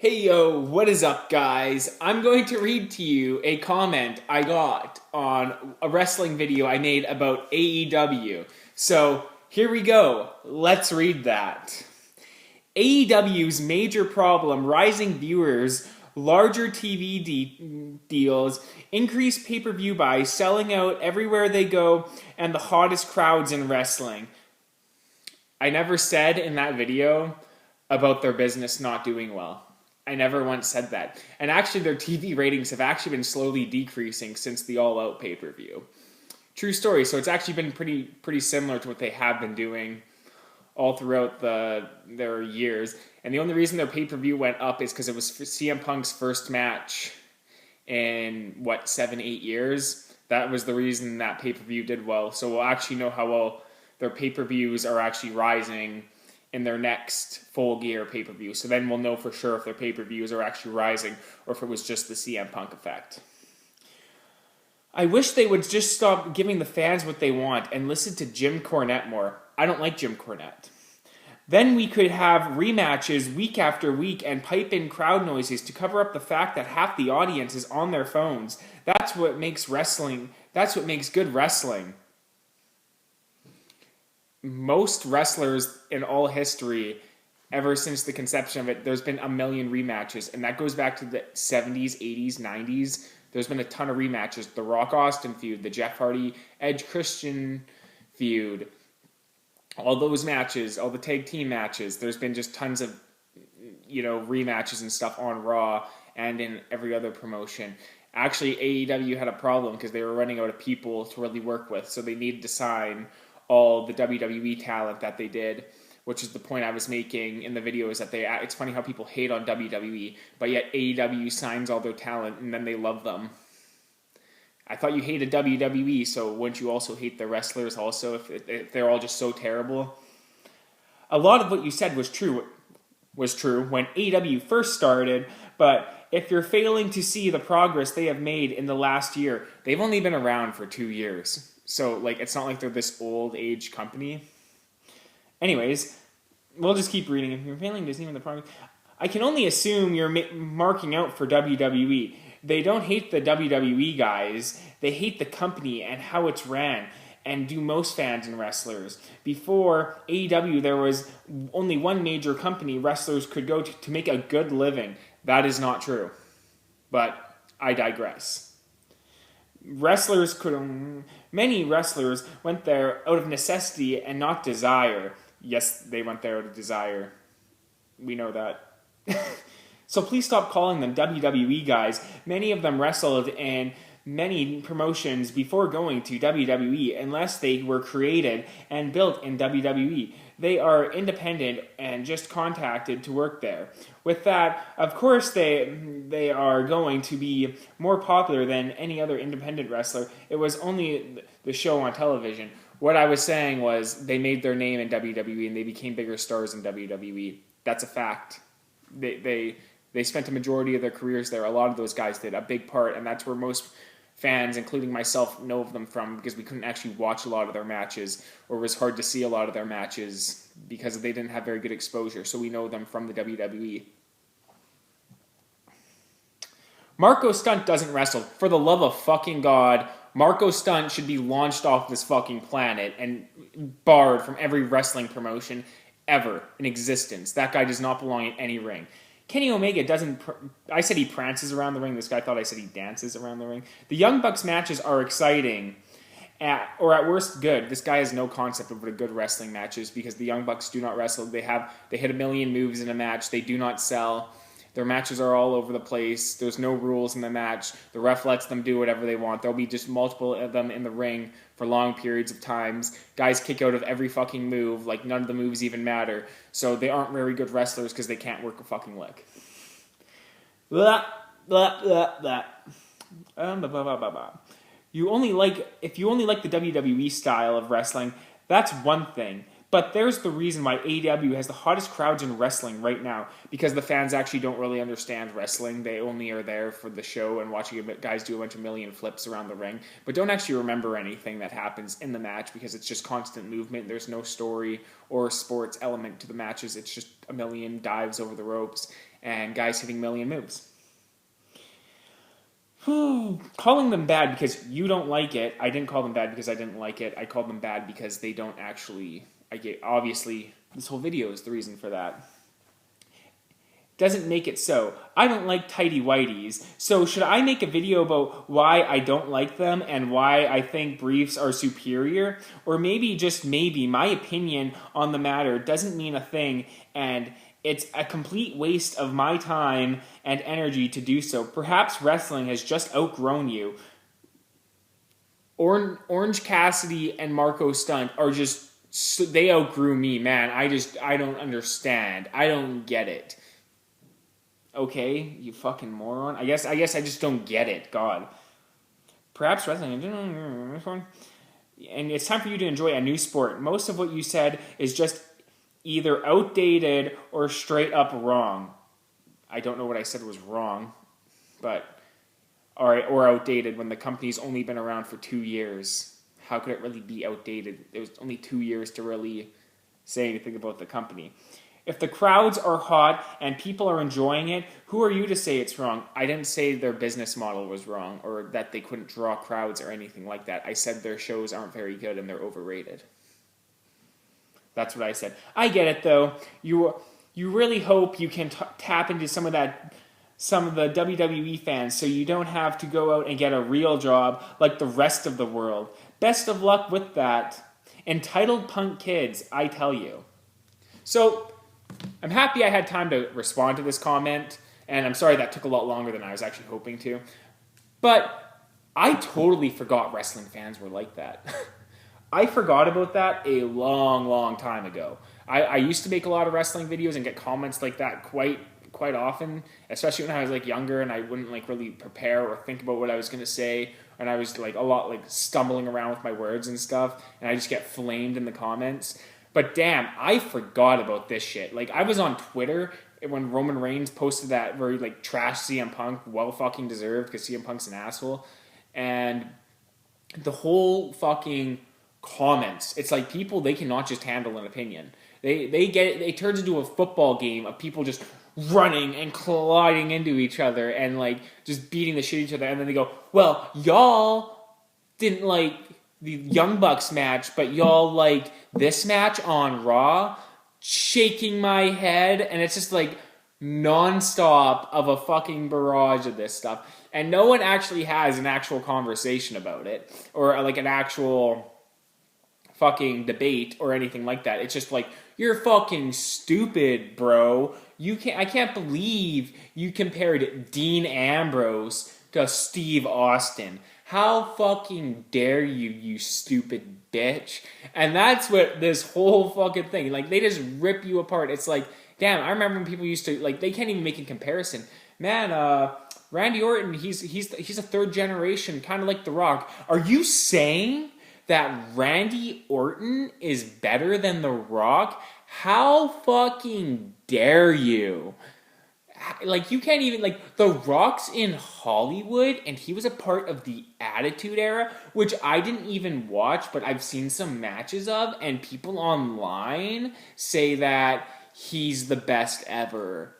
Hey yo, what is up, guys? I'm going to read to you a comment I got on a wrestling video I made about AEW. So here we go. Let's read that. AEW's major problem: rising viewers, larger deals, increased pay per view buys, selling out everywhere they go, and the hottest crowds in wrestling. I never said in that video about their business not doing well. I never once said that. And actually, their TV ratings have actually been slowly decreasing since the All Out pay-per-view. True story. So it's actually been pretty similar to what they have been doing all throughout their years. And the only reason their pay-per-view went up is because it was CM Punk's first match in 7-8 years. That was the reason that pay-per-view did well. So we'll actually know how well their pay-per-views are actually rising in their next Full Gear pay-per-view. So then we'll know for sure if their pay-per-views are actually rising or if it was just the CM Punk effect. I wish they would just stop giving the fans what they want and listen to Jim Cornette more. I don't like Jim Cornette. Then we could have rematches week after week and pipe in crowd noises to cover up the fact that half the audience is on their phones. That's what makes wrestling. That's what makes good wrestling. Most wrestlers in all history, ever since the conception of it, there's been a million rematches, and that goes back to the 70s, 80s, 90s. There's been a ton of rematches. The Rock Austin feud, the Jeff Hardy Edge Christian feud, all those matches, all the tag team matches. There's been just tons of rematches and stuff on Raw and in every other promotion. Actually, AEW had a problem because they were running out of people to really work with, so they needed to sign all the WWE talent that they did, which is the point I was making in the video, is that it's funny how people hate on WWE, but yet AEW signs all their talent and then they love them. I thought you hated WWE, so wouldn't you also hate the wrestlers also if they're all just so terrible? A lot of what you said was true when AEW first started, but if you're failing to see the progress they have made in the last year, they've only been around for 2 years. So, it's not like they're this old age company. Anyways, we'll just keep reading. If you're failing to see the progress, I can only assume you're marking out for WWE. They don't hate the WWE guys. They hate the company and how it's ran, and do most fans and wrestlers. Before AEW, there was only one major company wrestlers could go to make a good living. That is not true. But I digress. Many wrestlers went there out of necessity and not desire. Yes, they went there out of desire. We know that. So please stop calling them WWE guys. Many of them wrestled in many promotions before going to WWE, unless they were created and built in WWE. They are independent and just contacted to work there. With that, of course, they are going to be more popular than any other independent wrestler. It was only the show on television. What I was saying was they made their name in WWE and they became bigger stars in WWE. That's a fact. They spent a majority of their careers there. A lot of those guys did, a big part, and that's where most fans, including myself, know of them from, because we couldn't actually watch a lot of their matches, or it was hard to see a lot of their matches because they didn't have very good exposure, so we know them from the WWE. Marco Stunt doesn't wrestle. For the love of fucking God, Marco Stunt should be launched off this fucking planet and barred from every wrestling promotion ever in existence. That guy does not belong in any ring. Kenny Omega doesn't... I said he prances around the ring. This guy thought I said he dances around the ring. The Young Bucks matches are exciting, or at worst good. This guy has no concept of what a good wrestling match is, because the Young Bucks do not wrestle. They hit a million moves in a match. They do not sell. Their matches are all over the place. There's no rules in the match. The ref lets them do whatever they want. There'll be just multiple of them in the ring for long periods of times. Guys kick out of every fucking move. None of the moves even matter. So they aren't very good wrestlers because they can't work a fucking lick. Blah, blah, blah, blah. Blah, blah, blah, blah, blah. If you only like the WWE style of wrestling, that's one thing. But there's the reason why AEW has the hottest crowds in wrestling right now, because the fans actually don't really understand wrestling. They only are there for the show and watching guys do a bunch of million flips around the ring, but don't actually remember anything that happens in the match, because it's just constant movement. There's no story or sports element to the matches. It's just a million dives over the ropes and guys hitting million moves. Calling them bad because you don't like it. I didn't call them bad because I didn't like it. I called them bad because they don't actually. Obviously, this whole video is the reason for that. Doesn't make it so. I don't like tighty whities. So should I make a video about why I don't like them and why I think briefs are superior? Or maybe, just maybe, my opinion on the matter doesn't mean a thing and it's a complete waste of my time and energy to do so. Perhaps wrestling has just outgrown you. Orange Cassidy and Marco Stunt are just, they outgrew me, man. I don't understand. I don't get it. Okay, you fucking moron. I guess I just don't get it. God. Perhaps wrestling. And it's time for you to enjoy a new sport. Most of what you said is just either outdated or straight up wrong. I don't know what I said was wrong, but or outdated when the company's only been around for 2 years. How could it really be outdated? It was only 2 years to really say anything about the company. If the crowds are hot and people are enjoying it, who are you to say it's wrong? I didn't say their business model was wrong or that they couldn't draw crowds or anything like that. I said their shows aren't very good and they're overrated. That's what I said. I get it though. You really hope you can tap into some of the WWE fans so you don't have to go out and get a real job like the rest of the world. Best of luck with that. Entitled punk kids, I tell you. So, I'm happy I had time to respond to this comment, and I'm sorry that took a lot longer than I was actually hoping to. But I totally forgot wrestling fans were like that. I forgot about that a long, long time ago. I used to make a lot of wrestling videos and get comments like that quite often, especially when I was like younger and I wouldn't like really prepare or think about what I was going to say, and I was like a lot like stumbling around with my words and stuff, and I just get flamed in the comments. But damn, I forgot about this shit. Like, I was on Twitter when Roman Reigns posted that very, like, trash CM Punk, well fucking deserved, because CM Punk's an asshole. And the whole fucking comments, it's like people, they cannot just handle an opinion. They get it, it turns into a football game of people just running and colliding into each other and, like, just beating the shit out of each other. And then they go, well, y'all didn't like the Young Bucks match, but y'all like this match on Raw, shaking my head, and it's just like nonstop of a fucking barrage of this stuff, and no one actually has an actual conversation about it, or like an actual fucking debate or anything like that. It's just like, you're fucking stupid, bro. I can't believe you compared Dean Ambrose to Steve Austin. How fucking dare you, you stupid bitch? And that's what this whole fucking thing, like, they just rip you apart. It's like, damn, I remember when people used to, like, they can't even make a comparison. Man, Randy Orton, he's a third generation, kind of like The Rock. Are you saying that Randy Orton is better than The Rock? How fucking dare you? Like, you can't even, like, The Rock's in Hollywood, and he was a part of the Attitude Era, which I didn't even watch, but I've seen some matches of, and people online say that he's the best ever.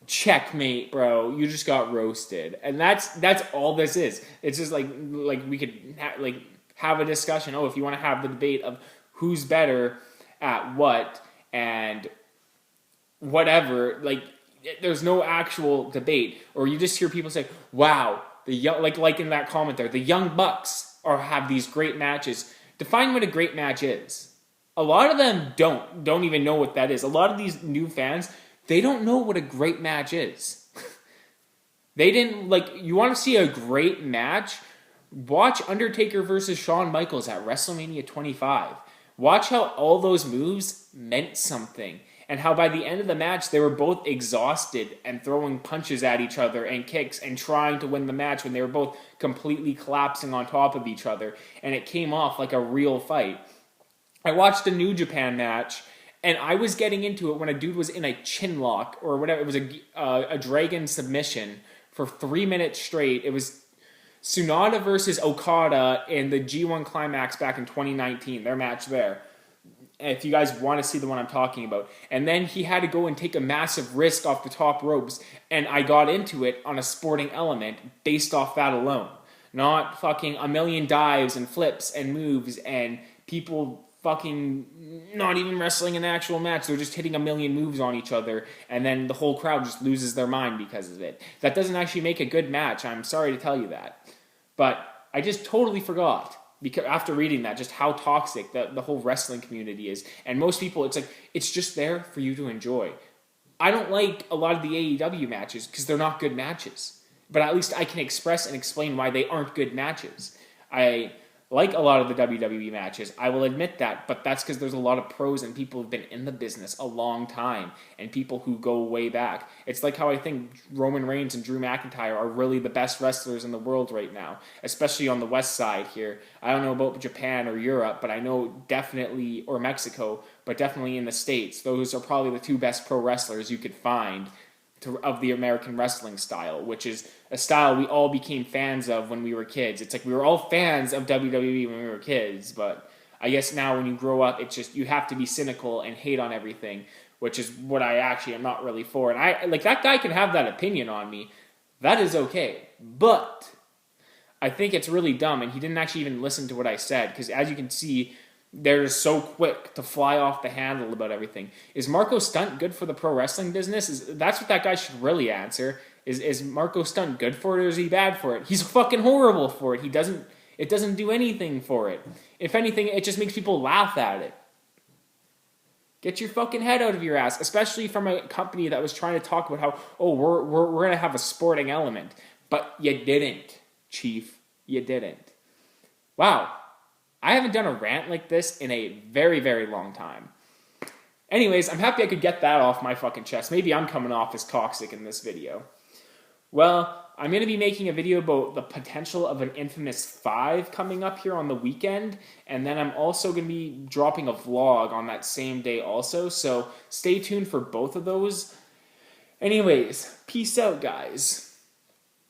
Checkmate, bro. You just got roasted. And that's all this is. It's just like we could have a discussion. Oh, if you want to have the debate of who's better at what and whatever, like, there's no actual debate, or you just hear people say, "Wow, the young," like in that comment there, the Young Bucks have these great matches. Define what a great match is. A lot of them don't even know what that is. A lot of these new fans, they don't know what a great match is. They didn't, like, you want to see a great match? Watch Undertaker versus Shawn Michaels at WrestleMania 25. Watch how all those moves meant something, and how by the end of the match, they were both exhausted and throwing punches at each other and kicks and trying to win the match when they were both completely collapsing on top of each other, and it came off like a real fight. I watched a New Japan match, and I was getting into it when a dude was in a chin lock, or whatever. It was a dragon submission for 3 minutes straight. It was Tsunade versus Okada in the G1 Climax back in 2019, their match there. if you guys want to see the one I'm talking about. And then he had to go and take a massive risk off the top ropes, and I got into it on a sporting element based off that alone. Not fucking a million dives and flips and moves and people fucking not even wrestling an actual match. They're just hitting a million moves on each other, and then the whole crowd just loses their mind because of it. That doesn't actually make a good match. I'm sorry to tell you that. But I just totally forgot, because after reading that, just how toxic the whole wrestling community is. And most people, it's like, it's just there for you to enjoy. I don't like a lot of the AEW matches because they're not good matches. But at least I can express and explain why they aren't good matches. I like a lot of the WWE matches, I will admit that, but that's because there's a lot of pros and people who've been in the business a long time, and people who go way back. It's like how I think Roman Reigns and Drew McIntyre are really the best wrestlers in the world right now, especially on the west side here. I don't know about Japan or Europe, but I know definitely, or Mexico, but definitely in the States, those are probably the two best pro wrestlers you could find of the American wrestling style, which is a style we all became fans of when we were kids. It's like we were all fans of WWE when we were kids, but I guess now when you grow up, it's just you have to be cynical and hate on everything, which is what I actually am not really for. And I like that guy can have that opinion on me. That is okay. But I think it's really dumb, and he didn't actually even listen to what I said, because as you can see, they're so quick to fly off the handle about everything. Is Marco Stunt good for the pro wrestling business? That's what that guy should really answer. Is Marco Stunt good for it, or is he bad for it? He's fucking horrible for it. It doesn't do anything for it. If anything, it just makes people laugh at it. Get your fucking head out of your ass, especially from a company that was trying to talk about how, oh, we're gonna have a sporting element. But you didn't, Chief. You didn't. Wow. I haven't done a rant like this in a very, very long time. Anyways, I'm happy I could get that off my fucking chest. Maybe I'm coming off as toxic in this video. Well, I'm going to be making a video about the potential of an Infamous 5 coming up here on the weekend, and then I'm also going to be dropping a vlog on that same day also, so stay tuned for both of those. Anyways, peace out, guys.